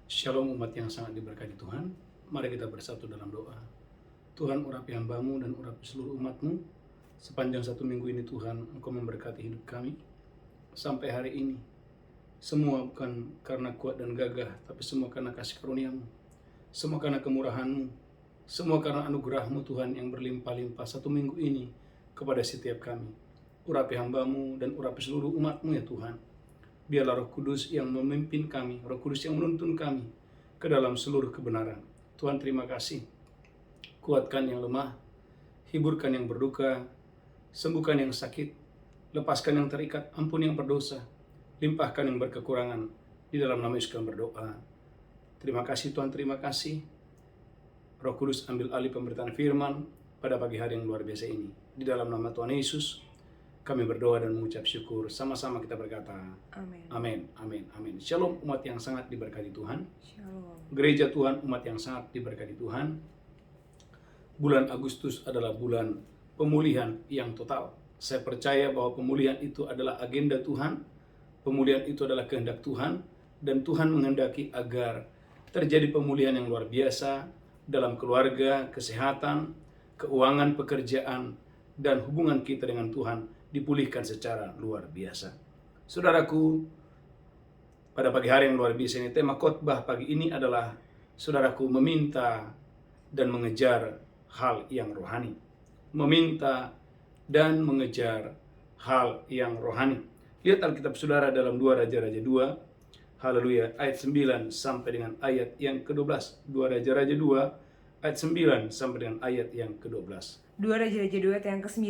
Shalom umat yang sangat diberkati Tuhan. Mari kita bersatu dalam doa. Tuhan, urapi hamba-Mu dan urapi seluruh umat-Mu. Sepanjang satu minggu ini Tuhan, Engkau memberkati hidup kami. Sampai hari ini, semua bukan karena kuat dan gagah, tapi semua karena kasih karunia-Mu. Semua karena kemurahan-Mu. Semua karena anugerah-Mu Tuhan yang berlimpah-limpah satu minggu ini kepada setiap kami. Urapi hamba-Mu dan urapi seluruh umat-Mu ya Tuhan. Biarlah Roh Kudus yang memimpin kami, Roh Kudus yang menuntun kami ke dalam seluruh kebenaran. Tuhan, terima kasih. Kuatkan yang lemah, hiburkan yang berduka, sembuhkan yang sakit, lepaskan yang terikat, ampun yang berdosa, limpahkan yang berkekurangan. Di dalam nama Yesus kami berdoa. Terima kasih Tuhan, terima kasih. Roh Kudus ambil alih pemberitaan firman pada pagi hari yang luar biasa ini. Di dalam nama Tuhan Yesus, kami berdoa dan mengucap syukur. Sama-sama kita berkata, Amin. Amin, amin, amin. Shalom umat yang sangat diberkati Tuhan. Shalom. Gereja Tuhan, umat yang sangat diberkati Tuhan. Bulan Agustus adalah bulan pemulihan yang total. Saya percaya bahwa pemulihan itu adalah agenda Tuhan. Pemulihan itu adalah kehendak Tuhan. Dan Tuhan menghendaki agar terjadi pemulihan yang luar biasa dalam keluarga, kesehatan, keuangan, pekerjaan, dan hubungan kita dengan Tuhan dipulihkan secara luar biasa. Saudaraku, pada pagi hari yang luar biasa ini, tema khotbah pagi ini adalah saudaraku meminta dan mengejar hal yang rohani. Meminta dan mengejar hal yang rohani. Lihat Alkitab saudara dalam 2 Raja-Raja 2, haleluya, ayat 9 sampai dengan ayat yang ke-12. 2 Raja-Raja 2, ayat 9 sampai dengan ayat yang ke-12. 2 Raja-Raja 2 ayat yang ke-9.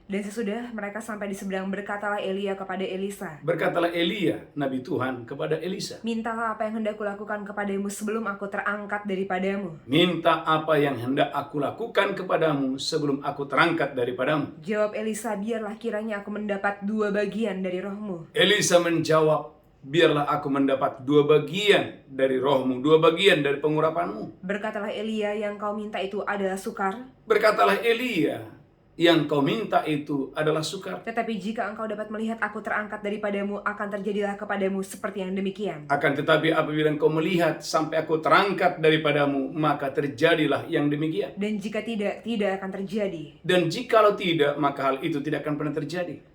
Dan sesudah mereka sampai di seberang, berkatalah Elia kepada Elisa. Berkatalah Elia, Nabi Tuhan, kepada Elisa. Mintalah apa yang hendak kulakukan kepadamu sebelum aku terangkat daripadamu. Minta apa yang hendak aku lakukan kepadamu sebelum aku terangkat daripadamu. Jawab Elisa, biarlah kiranya aku mendapat 2 bagian dari rohmu. Elisa menjawab, biarlah aku mendapat 2 bagian dari rohmu, 2 bagian dari pengurapanmu. Berkatalah Elia, yang kau minta itu adalah sukar. Berkatalah Elia, yang kau minta itu adalah sukar. Tetapi jika engkau dapat melihat aku terangkat daripadamu, akan terjadilah kepadamu seperti yang demikian. Akan tetapi apabila engkau melihat sampai aku terangkat daripadamu, maka terjadilah yang demikian. Dan jika tidak, tidak akan terjadi. Dan jikalau tidak, maka hal itu tidak akan pernah terjadi.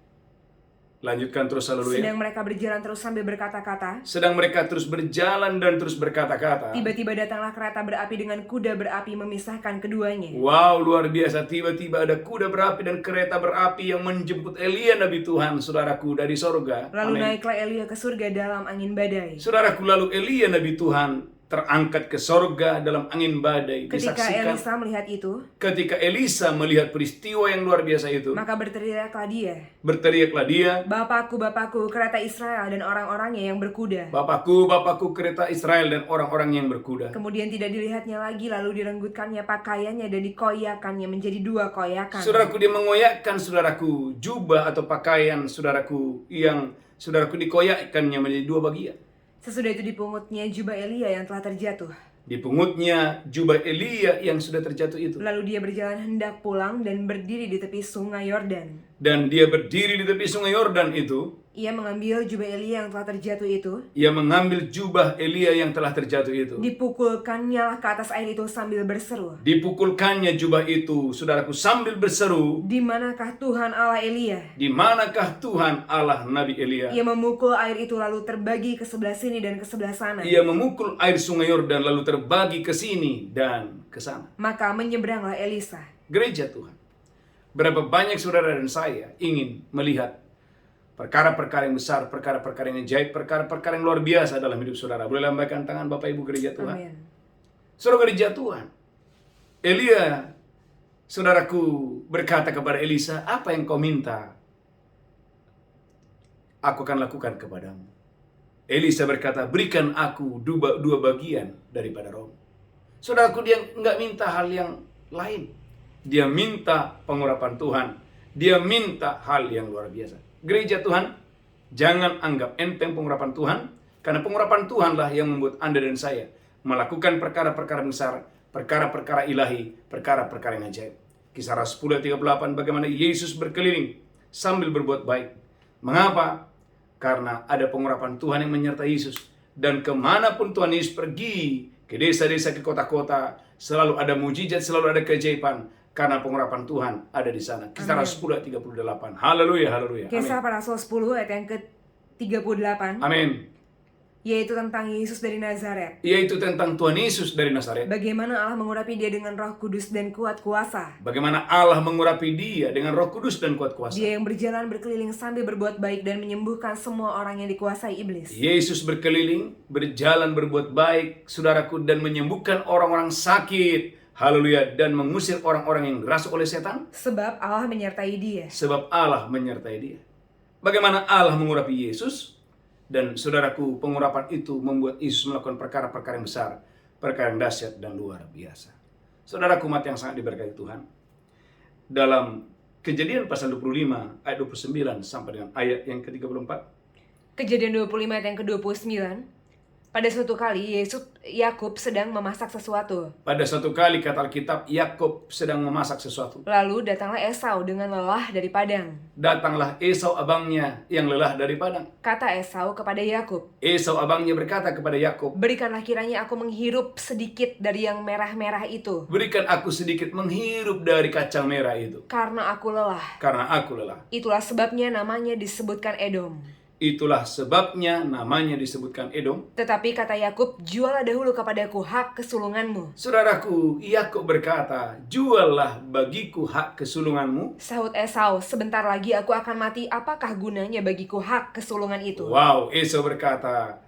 Lanjutkan terus, haleluya. Sedang mereka berjalan terus sambil berkata-kata. Sedang mereka terus berjalan dan terus berkata-kata. Tiba-tiba datanglah kereta berapi dengan kuda berapi memisahkan keduanya. Wow, luar biasa. Tiba-tiba ada kuda berapi dan kereta berapi yang menjemput Elia Nabi Tuhan, saudaraku, dari sorga. Lalu Amin. naiklah Elia ke surga dalam angin badai. Saudaraku, lalu Elia Nabi Tuhan terangkat ke sorga dalam angin badai. Ketika Disaksikan. Elisa melihat itu, Ketika Elisa melihat peristiwa yang luar biasa itu, maka berteriaklah dia, berteriaklah dia, Bapakku, Bapakku, kereta Israel dan orang-orangnya yang berkuda. Bapakku, Bapakku, kereta Israel dan orang-orang yang berkuda. Kemudian tidak dilihatnya lagi, lalu direnggutkannya pakaiannya dan dikoyakannya menjadi 2 koyakan. Saudaraku, dia mengoyakkan, saudaraku, jubah atau pakaian, saudaraku, yang saudaraku dikoyakkannya menjadi 2 bagian. Sesudah itu dipungutnya jubah Elia yang telah terjatuh. Dipungutnya jubah Elia yang sudah terjatuh itu. Lalu dia berjalan hendak pulang dan berdiri di tepi sungai Yordan. Dan dia berdiri di tepi sungai Yordan itu. Ia mengambil jubah Elia yang telah terjatuh itu. Ia mengambil jubah Elia yang telah terjatuh itu. Dipukulkannya lah ke atas air itu sambil berseru. Dipukulkannya jubah itu, saudaraku, sambil berseru, Di manakah Tuhan Allah Elia? di manakah Tuhan Allah Nabi Elia? Ia memukul air itu lalu terbagi ke sebelah sini dan ke sebelah sana. Ia memukul air sungai Yordan lalu terbagi ke sini dan ke sana. Maka menyeberanglah Elisa. Gereja Tuhan, berapa banyak saudara dan saya ingin melihat perkara-perkara yang besar, perkara-perkara yang ajaib, perkara-perkara yang luar biasa dalam hidup saudara. Boleh lambaikan tangan Bapak Ibu gereja Tuhan. Amin. Saudara gereja Tuhan, Elia, saudaraku, berkata kepada Elisa, apa yang kau minta, aku akan lakukan kepadamu. Elisa berkata, berikan aku 2 bagian daripada roh. Saudaraku, dia nggak minta hal yang lain. Dia minta pengurapan Tuhan. Dia minta hal yang luar biasa. Gereja Tuhan, jangan anggap enteng pengurapan Tuhan, karena pengurapan Tuhanlah yang membuat Anda dan saya melakukan perkara-perkara besar, perkara-perkara ilahi, perkara-perkara yang ajaib. Kisah 10 ayat 38, bagaimana Yesus berkeliling sambil berbuat baik. Mengapa? Karena ada pengurapan Tuhan yang menyertai Yesus. Dan kemanapun Tuhan Yesus pergi, ke desa-desa, ke kota-kota, selalu ada mujizat, selalu ada keajaiban. Karena pengurapan Tuhan ada di sana. Kisah Rasul 10 ayat 38. Haleluya, haleluya. Kisah para Rasul 10 ayat yang ke-38. Amin. Yaitu tentang Yesus dari Nazaret. Yaitu tentang Tuhan Yesus dari Nazaret. Bagaimana Allah mengurapi dia dengan Roh Kudus dan kuat kuasa. Bagaimana Allah mengurapi dia dengan Roh Kudus dan kuat kuasa. Dia yang berjalan berkeliling sambil berbuat baik dan menyembuhkan semua orang yang dikuasai iblis. Yesus berkeliling, berjalan berbuat baik, saudaraku, dan menyembuhkan orang-orang sakit. Haleluya. Dan mengusir orang-orang yang dirasuk oleh setan. Sebab Allah menyertai dia. Sebab Allah menyertai dia. Bagaimana Allah mengurapi Yesus? Dan saudaraku, pengurapan itu membuat Yesus melakukan perkara-perkara yang besar, perkara yang dahsyat dan luar biasa. Saudaraku umat yang sangat diberkati Tuhan, dalam Kejadian pasal 25 ayat 29 sampai dengan ayat yang ke-34. Kejadian 25 ayat yang ke-29. Pada suatu kali Yakub sedang memasak sesuatu. Pada suatu kali, kata Alkitab, Yakub sedang memasak sesuatu. Lalu datanglah Esau dengan lelah dari padang. Datanglah Esau abangnya yang lelah dari padang. Kata Esau kepada Yakub, Esau abangnya berkata kepada Yakub, berikanlah kiranya aku menghirup sedikit dari yang merah-merah itu. berikan aku sedikit menghirup dari kacang merah itu, Karena aku lelah. karena aku lelah. Itulah sebabnya namanya disebutkan Edom. Itulah sebabnya namanya disebutkan Edom. Tetapi kata Yakub, jualah dahulu kepadaku hak kesulunganmu. Saudaraku, Yakub berkata, juallah bagiku hak kesulunganmu. Sahut Esau, sebentar lagi aku akan mati, apakah gunanya bagiku hak kesulungan itu? Wow, Esau berkata,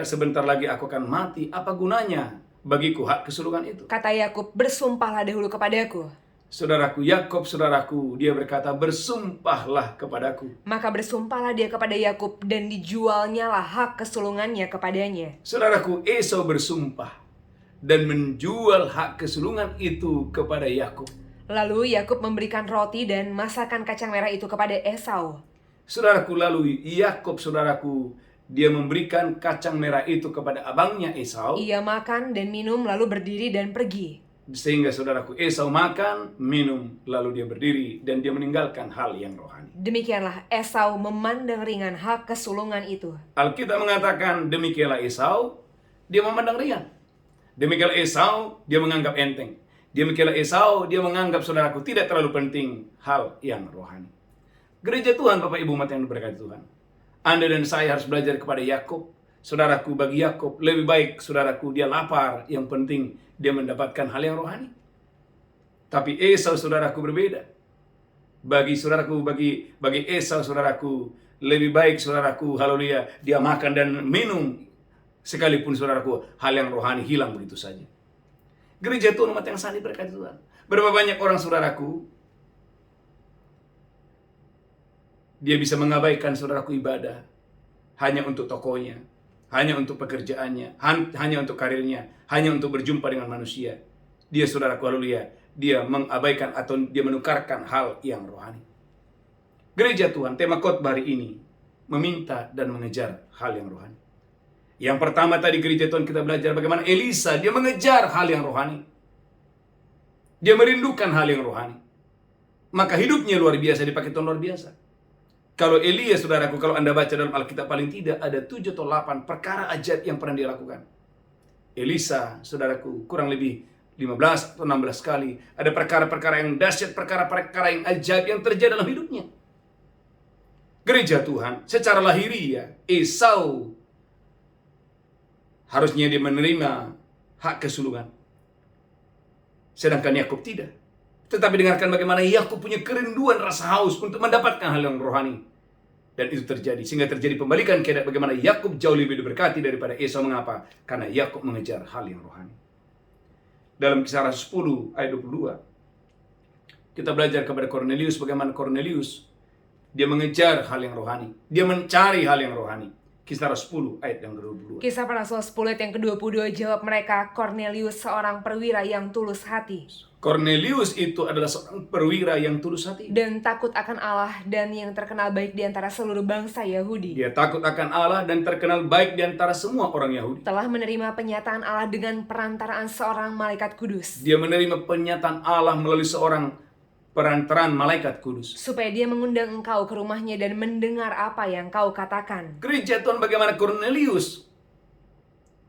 sebentar lagi aku akan mati, apa gunanya bagiku hak kesulungan itu? Kata Yakub, bersumpahlah dahulu kepadaku. Saudaraku, Yakub, saudaraku, dia berkata, bersumpahlah kepadaku. Maka bersumpahlah dia kepada Yakub dan dijualnyalah hak kesulungannya kepadanya. Saudaraku, Esau bersumpah dan menjual hak kesulungan itu kepada Yakub. Lalu Yakub memberikan roti dan masakan kacang merah itu kepada Esau. Saudaraku, lalu Yakub, saudaraku, dia memberikan kacang merah itu kepada abangnya Esau. Ia makan dan minum lalu berdiri dan pergi. Sehingga saudaraku, Esau makan, minum, lalu dia berdiri dan dia meninggalkan hal yang rohani. Demikianlah Esau memandang ringan hak kesulungan itu. Alkitab mengatakan demikianlah Esau, dia memandang ringan. Demikianlah Esau, dia menganggap enteng. Demikianlah Esau, dia menganggap saudaraku tidak terlalu penting hal yang rohani. Gereja Tuhan, Bapak Ibu umat yang diberkati Tuhan, Anda dan saya harus belajar kepada Yakub. Saudaraku, bagi Yakub lebih baik saudaraku dia lapar, yang penting dia mendapatkan hal yang rohani. Tapi Esau saudaraku berbeda. Bagi saudaraku, bagi Esau saudaraku, lebih baik saudaraku, haleluya, dia makan dan minum, sekalipun saudaraku hal yang rohani hilang begitu saja. Gereja Tuhan umat yang sangat diberkati Tuhan. Berapa banyak orang saudaraku, dia bisa mengabaikan saudaraku ibadah hanya untuk tokonya, hanya untuk pekerjaannya, hanya untuk karirnya, hanya untuk berjumpa dengan manusia. Dia saudaraku, haleluya, dia mengabaikan atau dia menukarkan hal yang rohani. Gereja Tuhan, tema khotbah hari ini meminta dan mengejar hal yang rohani. Yang pertama tadi gereja Tuhan kita belajar bagaimana Elisa, dia mengejar hal yang rohani. Dia merindukan hal yang rohani. Maka hidupnya luar biasa, dipakai Tuhan luar biasa. Kalau Elia, saudaraku, kalau Anda baca dalam Alkitab paling tidak ada 7 atau 8 perkara ajaib yang pernah dia lakukan. Elisa, saudaraku, kurang lebih 15 atau 16 kali. Ada perkara-perkara yang dahsyat, perkara-perkara yang ajaib yang terjadi dalam hidupnya. Gereja Tuhan, secara lahiriah, Esau harusnya dia menerima hak kesulungan. Sedangkan Yakub tidak. Tetapi dengarkan bagaimana Yakub punya kerinduan rasa haus untuk mendapatkan hal yang rohani. Dan itu terjadi. Sehingga terjadi pembalikan keadaan bagaimana Yakub jauh lebih diberkati daripada Esau. Mengapa? Karena Yakub mengejar hal yang rohani. Dalam Kisah Rasul 10 ayat 22. Kita belajar kepada Kornelius bagaimana Kornelius dia mengejar hal yang rohani. Dia mencari hal yang rohani. Kisah Rasul 10 ayat yang ke-22. Kisah para Rasul 10 ayat yang ke-22, jawab mereka, Kornelius seorang perwira yang tulus hati. Kornelius itu adalah seorang perwira yang tulus hati. Dan takut akan Allah dan yang terkenal baik di antara seluruh bangsa Yahudi. Dia takut akan Allah dan terkenal baik di antara semua orang Yahudi. Telah menerima penyataan Allah dengan perantaraan seorang malaikat kudus. Dia menerima penyataan Allah melalui seorang perantaraan malaikat kudus. Supaya dia mengundang engkau ke rumahnya dan mendengar apa yang kau katakan. Gereja Tuhan, bagaimana Kornelius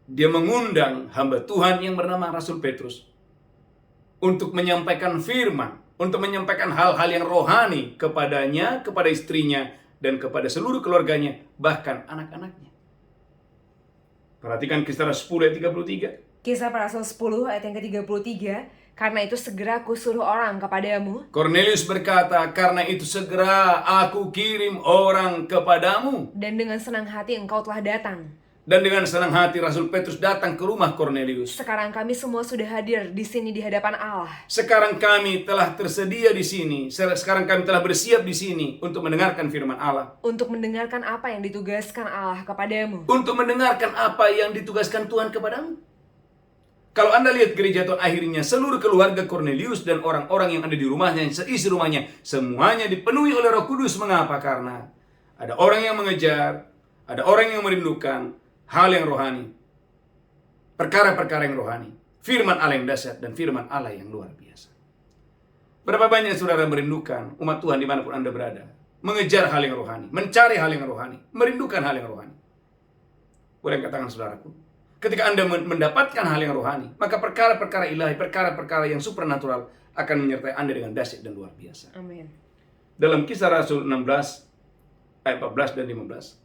dia mengundang hamba Tuhan yang bernama Rasul Petrus untuk menyampaikan firman, untuk menyampaikan hal-hal yang rohani kepadanya, kepada istrinya, dan kepada seluruh keluarganya, bahkan anak-anaknya. Perhatikan Kisah 10 ayat 33. Kisah Para Rasul 10 ayat yang ke-33, karena itu segera kusuruh orang kepadamu. Cornelius berkata, karena itu segera aku kirim orang kepadamu. Dan dengan senang hati engkau telah datang. Dan dengan senang hati Rasul Petrus datang ke rumah Cornelius. Sekarang kami semua sudah hadir di sini di hadapan Allah. Sekarang kami telah tersedia di sini. Sekarang kami telah bersiap di sini untuk mendengarkan firman Allah. Untuk mendengarkan apa yang ditugaskan Allah kepadamu. Untuk mendengarkan apa yang ditugaskan Tuhan kepadamu. Kalau Anda lihat gereja Tuhan, akhirnya seluruh keluarga Cornelius dan orang-orang yang ada di rumahnya, seisi rumahnya, semuanya dipenuhi oleh Roh Kudus. Mengapa? Karena ada orang yang mengejar, ada orang yang merindukan hal yang rohani, perkara-perkara yang rohani, firman Allah yang dahsyat dan firman Allah yang luar biasa. Berapa banyak saudara merindukan umat Tuhan dimanapun Anda berada, mengejar hal yang rohani, mencari hal yang rohani, merindukan hal yang rohani. Boleh katakan saudaraku, ketika Anda mendapatkan hal yang rohani, maka perkara-perkara ilahi, perkara-perkara yang supernatural akan menyertai Anda dengan dahsyat dan luar biasa. Amin. Dalam Kisah Rasul 16 ayat 14 dan 15.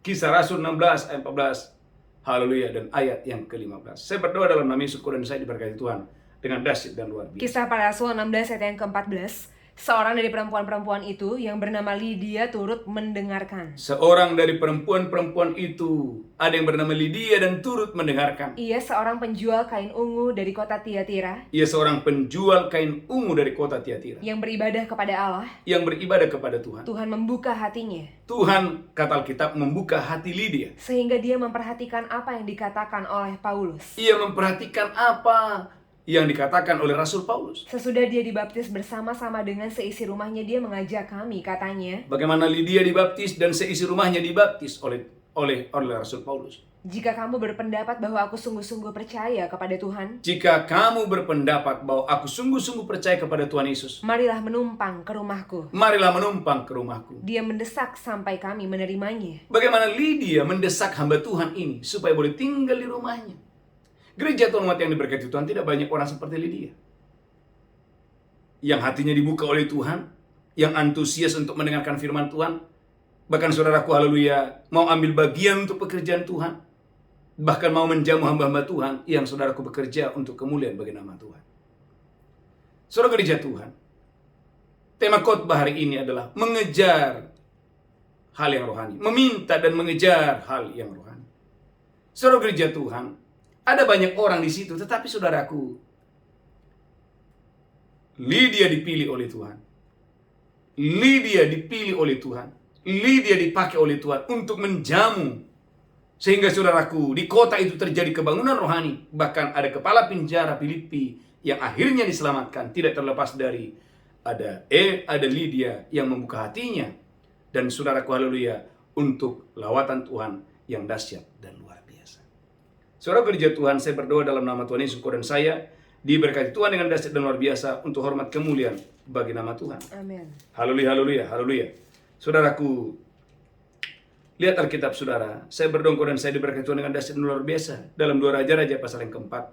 Kisah Rasul 16 ayat 14. Haleluya, dan ayat yang ke-15. Saya berdoa dalam nama Yesus dan saya diberkati Tuhan dengan dahsyat dan luar biasa. Kisah Para Rasul 16 ayat yang ke-14. Seorang dari perempuan-perempuan itu yang bernama Lydia turut mendengarkan. Seorang dari perempuan-perempuan itu, ada yang bernama Lydia dan turut mendengarkan. Ia seorang penjual kain ungu dari kota Tiatira. Ia seorang penjual kain ungu dari kota Tiatira. Yang beribadah kepada Allah. Yang beribadah kepada Tuhan. Tuhan membuka hatinya. Tuhan, kata Alkitab, membuka hati Lydia. Sehingga dia memperhatikan apa yang dikatakan oleh Paulus. Ia memperhatikan apa yang dikatakan oleh Rasul Paulus. Sesudah dia dibaptis bersama-sama dengan seisi rumahnya, dia mengajak kami, katanya. Bagaimana Lydia dibaptis dan seisi rumahnya dibaptis oleh Rasul Paulus. Jika kamu berpendapat bahwa aku sungguh-sungguh percaya kepada Tuhan. Jika kamu berpendapat bahwa aku sungguh-sungguh percaya kepada Tuhan Yesus. Marilah menumpang ke rumahku. Marilah menumpang ke rumahku. Dia mendesak sampai kami menerimanya. Bagaimana Lydia mendesak hamba Tuhan ini supaya boleh tinggal di rumahnya. Gereja Tuhan umat yang diberkati Tuhan, tidak banyak orang seperti Lydia. Yang hatinya dibuka oleh Tuhan, yang antusias untuk mendengarkan firman Tuhan. Bahkan saudaraku, haleluya, mau ambil bagian untuk pekerjaan Tuhan. Bahkan mau menjamu hamba-hamba Tuhan yang saudaraku bekerja untuk kemuliaan bagi nama Tuhan. Saudara gereja Tuhan, tema khotbah hari ini adalah mengejar hal yang rohani. Meminta dan mengejar hal yang rohani. Saudara gereja Tuhan, ada banyak orang di situ, tetapi saudaraku, Lydia dipilih oleh Tuhan. Lydia dipilih oleh Tuhan. Lydia dipakai oleh Tuhan untuk menjamu. Sehingga saudaraku, di kota itu terjadi kebangunan rohani. Bahkan ada kepala penjara Filipi yang akhirnya diselamatkan. Tidak terlepas dari ada Lydia yang membuka hatinya. Dan saudaraku, haleluya, untuk lawatan Tuhan yang dahsyat dan luar biasa. Saudara gereja Tuhan, saya berdoa dalam nama Tuhan Yesus dan saya diberkati Tuhan dengan dahsyat dan luar biasa untuk hormat kemuliaan bagi nama Tuhan. Amin. Haleluya, haleluya, haleluya. Saudaraku, lihat Alkitab saudara. Saya berdoa dan saya diberkati Tuhan dengan dahsyat dan luar biasa dalam 2 Raja-Raja pasal yang keempat.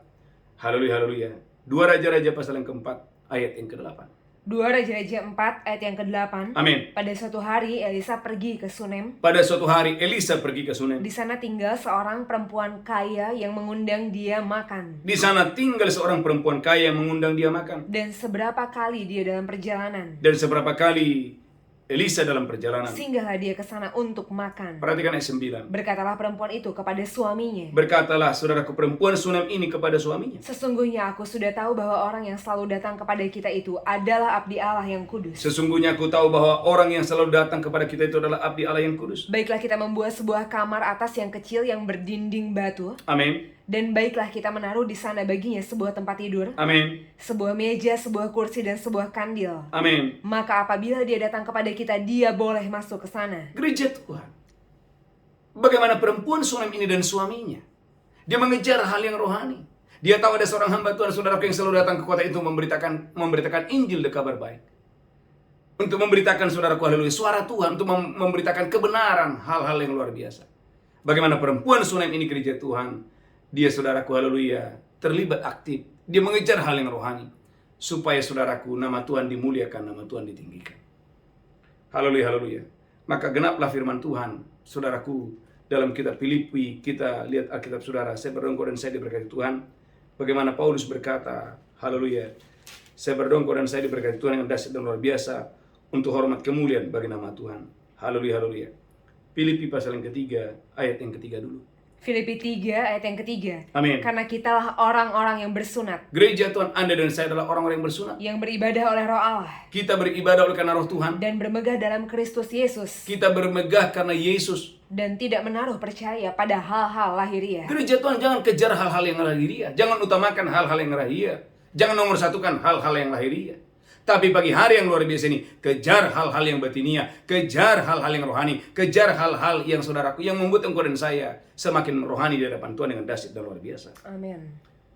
Haleluya, haleluya. 2 Raja-Raja pasal yang keempat ayat yang ke-8. 2 Raja-Raja 4 ayat yang ke-8. Amin. Pada suatu hari Elisa pergi ke Sunem. Pada suatu hari Elisa pergi ke Sunem. Di sana tinggal seorang perempuan kaya yang mengundang dia makan. Di sana tinggal seorang perempuan kaya yang mengundang dia makan. Dan seberapa kali dia dalam perjalanan. Dan seberapa kali Elisa dalam perjalanan. Singgahlah dia ke sana untuk makan. Perhatikan ayat 9. Berkatalah perempuan itu kepada suaminya. Berkatalah saudaraku perempuan Sunem ini kepada suaminya. Sesungguhnya aku sudah tahu bahwa orang yang selalu datang kepada kita itu adalah abdi Allah yang kudus. Sesungguhnya aku tahu bahwa orang yang selalu datang kepada kita itu adalah abdi Allah yang kudus. Baiklah kita membuat sebuah kamar atas yang kecil yang berdinding batu. Amin. Dan baiklah kita menaruh di sana baginya sebuah tempat tidur, Amin. sebuah meja, sebuah kursi, dan sebuah kandil. Amin. Maka apabila dia datang kepada kita, dia boleh masuk ke sana. Gereja Tuhan, bagaimana perempuan Sunem ini dan suaminya, dia mengejar hal yang rohani. Dia tahu ada seorang hamba Tuhan, saudaraku, yang selalu datang ke kota itu memberitakan Injil dan kabar baik. Untuk memberitakan saudaraku, haleluya, suara Tuhan, untuk memberitakan kebenaran hal-hal yang luar biasa. Bagaimana perempuan Sunem ini gereja Tuhan, Dia, saudaraku, haleluya, terlibat aktif. Dia mengejar hal yang rohani. Supaya, saudaraku, nama Tuhan dimuliakan, nama Tuhan ditinggikan. Haleluya, haleluya. Maka genaplah firman Tuhan, saudaraku, dalam kitab Filipi. Kita lihat Alkitab, saudara. Saya berdongkol dan saya diberkati Tuhan. Bagaimana Paulus berkata, haleluya, saya berdongkol dan saya diberkati Tuhan dengan dahsyat dan luar biasa untuk hormat kemuliaan bagi nama Tuhan. Haleluya, haleluya. Filipi pasal yang ketiga, ayat yang ketiga dulu. Filipi 3 ayat yang ketiga. Amin. Karena kitalah orang-orang yang bersunat, Gereja Tuhan, Anda dan saya adalah orang-orang yang bersunat. yang beribadah oleh Roh Allah, Kita beribadah oleh karena roh Tuhan. dan bermegah dalam Kristus Yesus, Kita bermegah karena Yesus. dan tidak menaruh percaya pada hal-hal lahiriah. Gereja Tuhan, jangan kejar hal-hal yang lahiriah. Jangan utamakan hal-hal yang lahiriah. Jangan nomor satukan hal-hal yang lahiriah. Tapi pagi hari yang luar biasa ini, kejar hal-hal yang batinia, kejar hal-hal yang rohani, kejar hal-hal yang, saudaraku, yang membuat engkau dan saya semakin rohani di hadapan Tuhan dengan dahsyat dan luar biasa. Amin.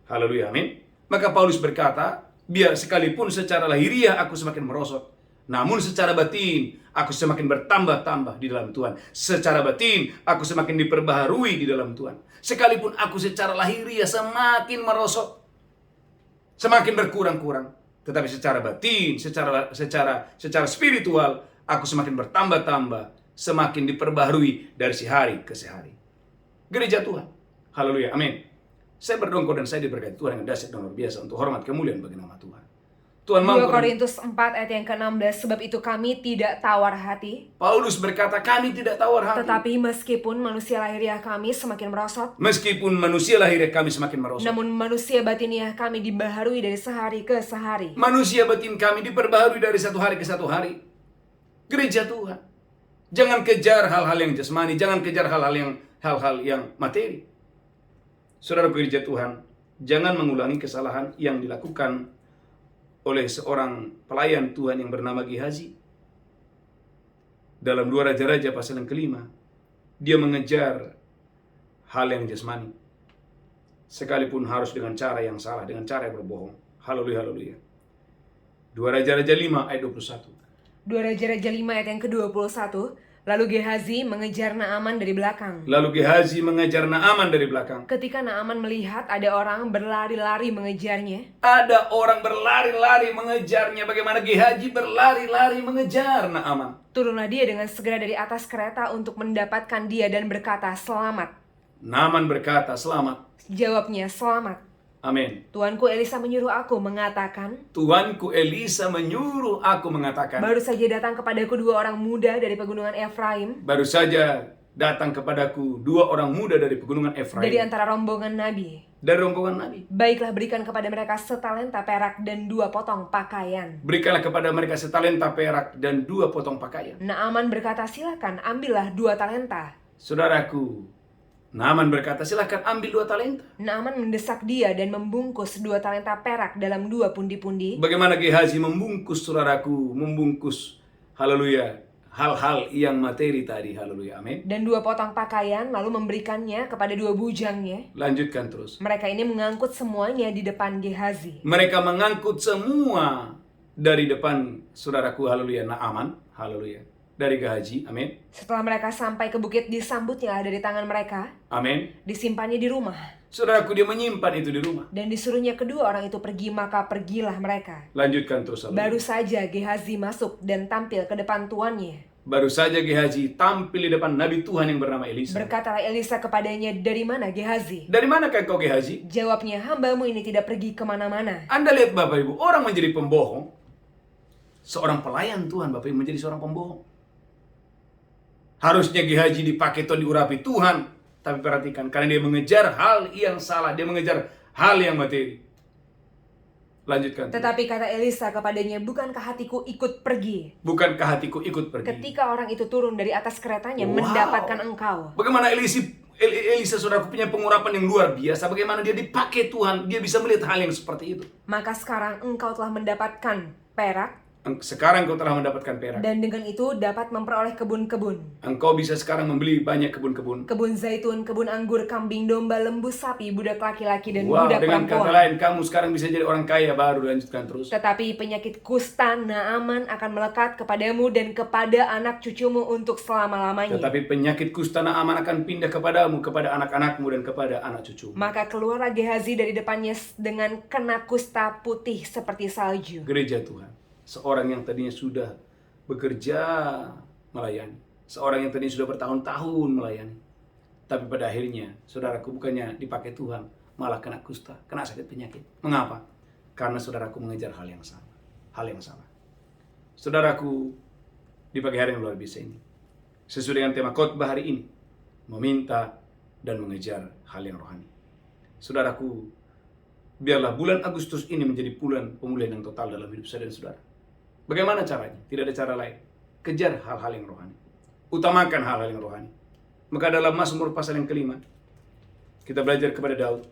Haleluya, amin. Maka Paulus berkata, biar sekalipun secara lahiriah aku semakin merosot, namun secara batin aku semakin bertambah-tambah di dalam Tuhan. Secara batin aku semakin diperbaharui di dalam Tuhan. Sekalipun aku secara lahiriah semakin merosot, semakin berkurang-kurang, tetapi secara batin, secara spiritual, aku semakin bertambah-tambah, semakin diperbaharui dari sehari ke sehari. Gereja Tuhan, haleluya, amin. Saya berdongkol dan saya diberkati Tuhan dengan dahsyat dan luar biasa untuk hormat kemuliaan bagi nama Tuhan. Tuhan 2 mampu. Korintus 4 ayat yang ke-16, sebab itu kami tidak tawar hati, Paulus berkata, kami tidak tawar hati. tetapi meskipun manusia lahiriah kami semakin merosot, Meskipun manusia lahiriah kami semakin merosot, namun manusia batiniah kami dibaharui dari sehari ke sehari. manusia batin kami diperbaharui dari satu hari ke satu hari. Gereja Tuhan, jangan kejar hal-hal yang jasmani, jangan kejar hal-hal yang materi. Saudara gereja Tuhan, jangan mengulangi kesalahan yang dilakukan oleh seorang pelayan Tuhan yang bernama Gehazi. Dalam 2 Raja-Raja pasal yang kelima, dia mengejar hal yang jasmani, sekalipun harus dengan cara yang salah, dengan cara yang berbohong. Haleluya, haleluya. 2 Raja-Raja 5 ayat 21. 2 Raja-Raja 5 ayat yang ke-21, lalu Gehazi mengejar Naaman dari belakang. Lalu Gehazi mengejar Naaman dari belakang. Ketika Naaman melihat ada orang berlari-lari mengejarnya, Ada orang berlari-lari mengejarnya. Bagaimana Gehazi berlari-lari mengejar Naaman. turunlah dia dengan segera dari atas kereta untuk mendapatkan dia dan berkata, "Selamat." Naaman berkata, "Selamat." Jawabnya, "Selamat. Amin. Tuanku Elisa menyuruh aku mengatakan, Tuanku Elisa menyuruh aku mengatakan, baru saja datang kepadaku 2 orang muda dari pegunungan Efraim, baru saja datang kepadaku 2 orang muda dari pegunungan dari Efraim, antara rombongan nabi. dari rombongan Nabi. Baiklah, berikan kepada mereka setalenta perak dan 2 potong pakaian." Berikanlah kepada mereka setalenta perak dan 2 potong pakaian. Naaman berkata, "Silakan, ambillah 2 talenta." Saudaraku, Naaman berkata, silakan ambil 2 talenta. Naaman mendesak dia dan membungkus 2 talenta perak dalam 2 pundi-pundi. Bagaimana Gehazi membungkus, saudaraku, membungkus, haleluya, hal-hal yang materi tadi, haleluya, amin. Dan 2 potong pakaian, lalu memberikannya kepada 2 bujangnya. Lanjutkan terus. Mereka ini mengangkut semuanya di depan Gehazi. Mereka mengangkut semua dari depan, saudaraku, haleluya, Naaman, haleluya, dari Gehazi, amin. Setelah mereka sampai ke bukit, disambutnya dari tangan mereka, Amin. disimpannya di rumah, Saudaraku, dia menyimpan itu di rumah. dan disuruhnya kedua orang itu pergi, maka pergilah mereka. Lanjutkan terus, haleluya. Baru saja Gehazi masuk dan tampil ke depan tuannya. Baru saja Gehazi tampil di depan Nabi Tuhan yang bernama Elisa. Berkatalah Elisa kepadanya, "Dari mana Gehazi?" Dari manakah kau, Gehazi? Jawabnya, "Hambamu ini tidak pergi kemana-mana." Anda lihat Bapak Ibu, orang menjadi pembohong. Seorang pelayan Tuhan, Bapak Ibu, menjadi seorang pembohong. Harusnya Gehazi dipakai atau diurapi Tuhan. Tapi perhatikan, karena dia mengejar hal yang salah. Dia mengejar hal yang materi. Lanjutkan. Tetapi kata Elisa kepadanya, "Bukankah hatiku ikut pergi Bukankah hatiku ikut pergi? ketika orang itu turun dari atas keretanya Wow. mendapatkan engkau?" Bagaimana Elisa, saudara, punya pengurapan yang luar biasa. Bagaimana dia dipakai Tuhan. Dia bisa melihat hal yang seperti itu. "Maka sekarang engkau telah mendapatkan perak Sekarang engkau telah mendapatkan perak. Dan dengan itu dapat memperoleh kebun-kebun. Engkau bisa sekarang membeli banyak kebun-kebun. Kebun zaitun, kebun anggur, kambing, domba, lembu, sapi, budak laki-laki, dan Wow, budak dengan kata perempuan. lain, kamu sekarang bisa jadi orang kaya baru. Lanjutkan terus. Tetapi penyakit kusta Naaman akan melekat kepadamu dan kepada anak cucumu untuk selama-lamanya. Tetapi penyakit kusta Naaman akan pindah kepadamu, kepada anak-anakmu, dan kepada anak cucu. Maka keluarlah Gehazi dari depannya dengan kena kusta putih seperti salju. Gereja Tuhan, seorang yang tadinya sudah bekerja melayani, seorang yang tadinya sudah bertahun-tahun melayani, tapi pada akhirnya, saudaraku, bukannya dipakai Tuhan, malah kena kusta, kena sakit penyakit. Mengapa? Karena saudaraku mengejar hal yang sama. Hal yang sama. Saudaraku, di pagi hari yang luar biasa ini, sesuai dengan tema khotbah hari ini, meminta dan mengejar hal yang rohani. Saudaraku, biarlah bulan Agustus ini menjadi bulan pemulihan yang total dalam hidup saya dan saudara. Bagaimana caranya? Tidak ada cara lain. Kejar hal-hal yang rohani. Utamakan hal-hal yang rohani. Maka dalam Mazmur pasal yang kelima, kita belajar kepada Daud.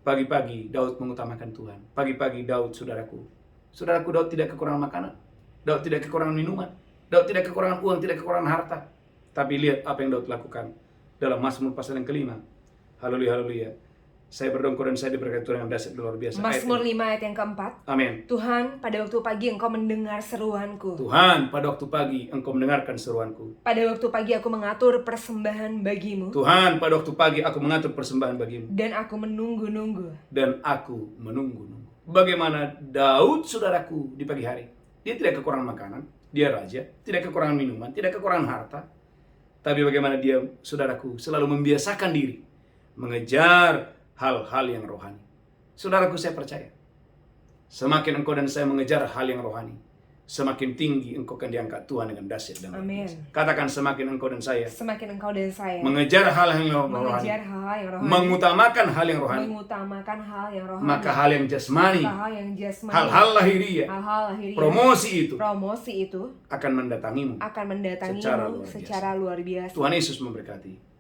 Pagi-pagi Daud mengutamakan Tuhan. Pagi-pagi Daud, saudaraku. Saudaraku, Daud tidak kekurangan makanan. Daud tidak kekurangan minuman. Daud tidak kekurangan uang, tidak kekurangan harta. Tapi lihat apa yang Daud lakukan dalam Mazmur pasal yang kelima. Haleluya, haleluya. Saya berdongkol dan saya diberkati Tuhan dengan dahsyat luar biasa. Mazmur 5 ayat yang keempat. Amin. Tuhan, pada waktu pagi engkau mendengar seruanku. Tuhan, pada waktu pagi engkau mendengarkan seruanku. Pada waktu pagi aku mengatur persembahan bagimu. Tuhan, pada waktu pagi aku mengatur persembahan bagimu. Dan aku menunggu-nunggu. Dan aku menunggu-nunggu. Bagaimana Daud, saudaraku, di pagi hari. Dia tidak kekurangan makanan. Dia raja. Tidak kekurangan minuman. Tidak kekurangan harta. Tapi bagaimana dia, saudaraku, selalu membiasakan diri mengejar hal-hal yang rohani. Saudaraku, saya percaya, semakin engkau dan saya mengejar hal yang rohani, semakin tinggi engkau akan diangkat Tuhan dengan dahsyat dan luar biasa. Katakan, semakin engkau dan saya mengejar hal yang rohani, mengutamakan hal yang rohani, maka hal yang jasmani, hal-hal lahiria, promosi itu akan mendatangimu secara luar biasa. Tuhan Yesus memberkati.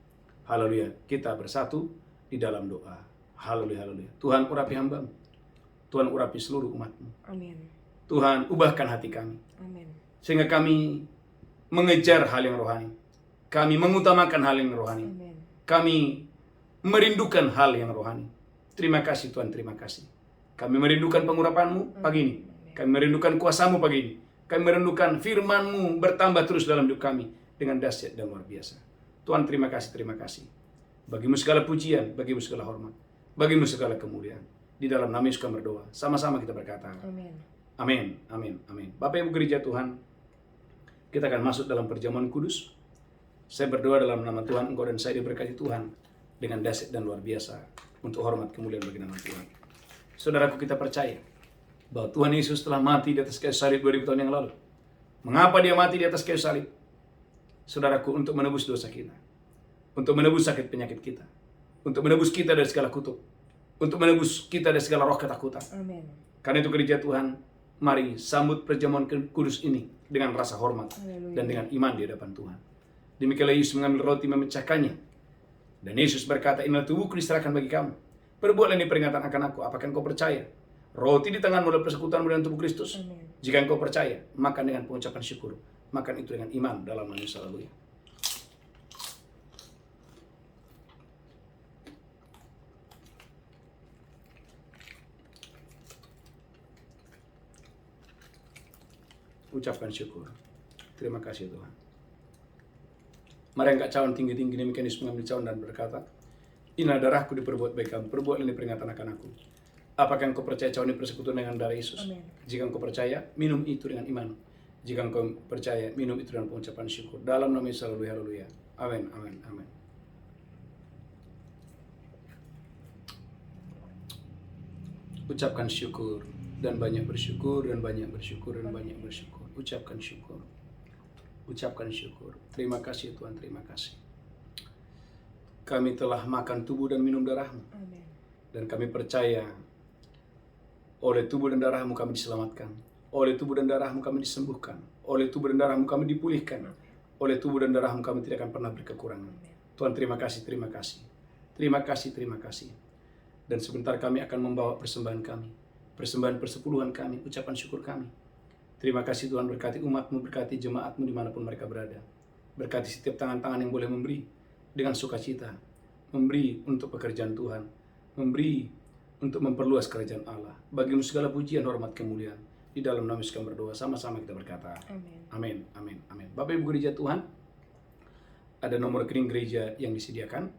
Haleluya. Kita bersatu di dalam doa. Haleluya, haleluya. Tuhan, urapi hamba-Mu. Tuhan, urapi seluruh umat-Mu. Amin. Tuhan, ubahkan hati kami. Amin. Sehingga kami mengejar hal yang rohani. Kami mengutamakan hal yang rohani. Amin. Kami merindukan hal yang rohani. Terima kasih Tuhan, terima kasih. Kami merindukan pengurapan-Mu pagi ini. Kami merindukan kuasa-Mu pagi ini. Kami merindukan firman-Mu bertambah terus dalam hidup kami dengan dahsyat dan luar biasa. Tuhan, terima kasih, terima kasih. Bagimu segala pujian, bagimu segala hormat, bagimu segala kemuliaan. Di dalam nama Yesus kami berdoa. Sama-sama kita berkata. Amin. Amin, amin, amin. Bapak Ibu gereja Tuhan, kita akan masuk dalam perjamuan kudus. Saya berdoa dalam nama Tuhan, engkau dan saya diberkati Tuhan dengan dahsyat dan luar biasa untuk hormat kemuliaan bagi nama Tuhan. Saudaraku, kita percaya bahwa Tuhan Yesus telah mati di atas kayu salib 2000 tahun yang lalu. Mengapa dia mati di atas kayu salib? Saudaraku, untuk menebus dosa kita, untuk menebus sakit penyakit kita, untuk menebus kita dari segala kutuk, untuk menebus kita dari segala roh ketakutan. Amin. Karena itu gereja Tuhan, mari sambut perjamuan kudus ini dengan rasa hormat dan dengan iman di hadapan Tuhan. Demikianlah Yesus mengambil roti, memecahkannya, dan Yesus berkata, inilah tubuhku diserahkan bagi kamu. Perbuatlah ini peringatan akan aku. Apakah engkau percaya? Roti di tanganmu adalah persekutuanmu dengan tubuh Kristus. Amin. Jika engkau percaya, makan dengan pengucapan syukur. Makan itu dengan iman dalam nama Yesus. Haleluya. Ucapkan syukur. Terima kasih Tuhan. Mari angkat cawan tinggi-tinggi, demikian Yesus mengambil cawan dan berkata, inilah darahku diperbuat baik kamu. Perbuat ini peringatan akan aku. Apakah engkau percaya cawan ini persekutuan dengan darah Yesus? Amin. Jika engkau percaya, minum itu dengan iman. Jika engkau percaya, minum itu dengan pengucapan syukur. Dalam nama Yesus, haleluya, haleluya. Amin, amin, amin. Ucapkan syukur dan banyak bersyukur dan banyak bersyukur dan banyak bersyukur. Ucapkan syukur. Ucapkan syukur. Terima kasih Tuhan, terima kasih. Kami telah makan tubuh dan minum darah-Mu. Amin. Dan kami percaya oleh tubuh dan darah-Mu kami diselamatkan. Oleh tubuh dan darah-Mu kami disembuhkan. Oleh tubuh dan darah-Mu kami dipulihkan. Oleh tubuh dan darah-Mu kami tidak akan pernah berkekurangan. Tuhan, terima kasih, terima kasih. Terima kasih, terima kasih. Dan sebentar kami akan membawa persembahan kami. Persembahan persepuluhan kami, ucapan syukur kami. Terima kasih Tuhan, berkati umat-Mu, berkati jemaat-Mu dimanapun mereka berada. Berkati setiap tangan-tangan yang boleh memberi dengan sukacita. Memberi untuk pekerjaan Tuhan. Memberi untuk memperluas kerajaan Allah. Bagi-Mu segala pujian, hormat, kemuliaan. Di dalam nama Yesus kami berdoa, sama-sama kita berkata. Amin. Amin, amin, amin. Bapak Ibu gereja Tuhan, ada nomor rekening gereja yang disediakan.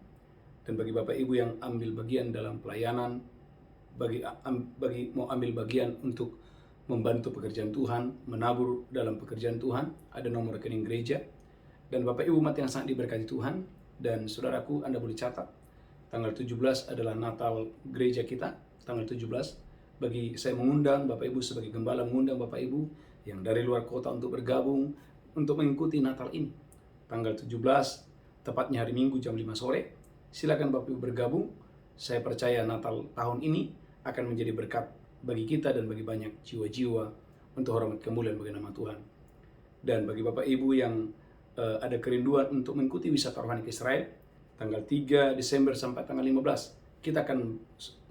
Dan bagi Bapak Ibu yang ambil bagian dalam pelayanan, bagi mau ambil bagian untuk membantu pekerjaan Tuhan, menabur dalam pekerjaan Tuhan, ada nomor rekening gereja. Dan Bapak Ibu umat yang sangat diberkati Tuhan, dan saudaraku, Anda boleh catat, tanggal 17 adalah Natal gereja kita, tanggal 17. Bagi saya mengundang Bapak Ibu sebagai gembala, mengundang Bapak Ibu yang dari luar kota untuk bergabung, untuk mengikuti Natal ini. Tanggal 17, tepatnya hari Minggu jam 5 sore, silakan Bapak Ibu bergabung. Saya percaya Natal tahun ini akan menjadi berkat bagi kita dan bagi banyak jiwa-jiwa untuk hormat kemuliaan bagi nama Tuhan. Dan bagi Bapak Ibu yang ada kerinduan untuk mengikuti wisata rohani ke Israel, tanggal 3 Desember sampai tanggal 15, kita akan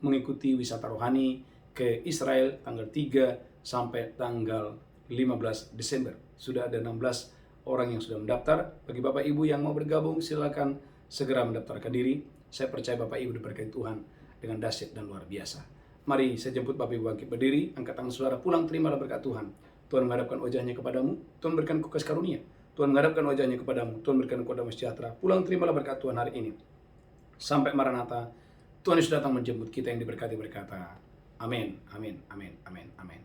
mengikuti wisata rohani ke Israel tanggal 3 sampai tanggal 15 Desember. Sudah ada 16 orang yang sudah mendaftar. Bagi Bapak Ibu yang mau bergabung, silakan segera mendaftarkan diri. Saya percaya Bapak Ibu diberkati Tuhan dengan dahsyat dan luar biasa. Mari saya jemput Bapak Ibu bangkit berdiri, angkat tangan saudara, pulang, terimalah berkat Tuhan. Tuhan menghadapkan wajahnya kepadamu, Tuhan berikan kasih karunia. Tuhan menghadapkan wajahnya kepadamu, Tuhan berikan kepadamu sejahtera. Pulang, terimalah berkat Tuhan hari ini. Sampai Maranatha, Tuhan Yesus datang menjemput kita yang diberkati berkata, amin, amin, amin, amin, amin.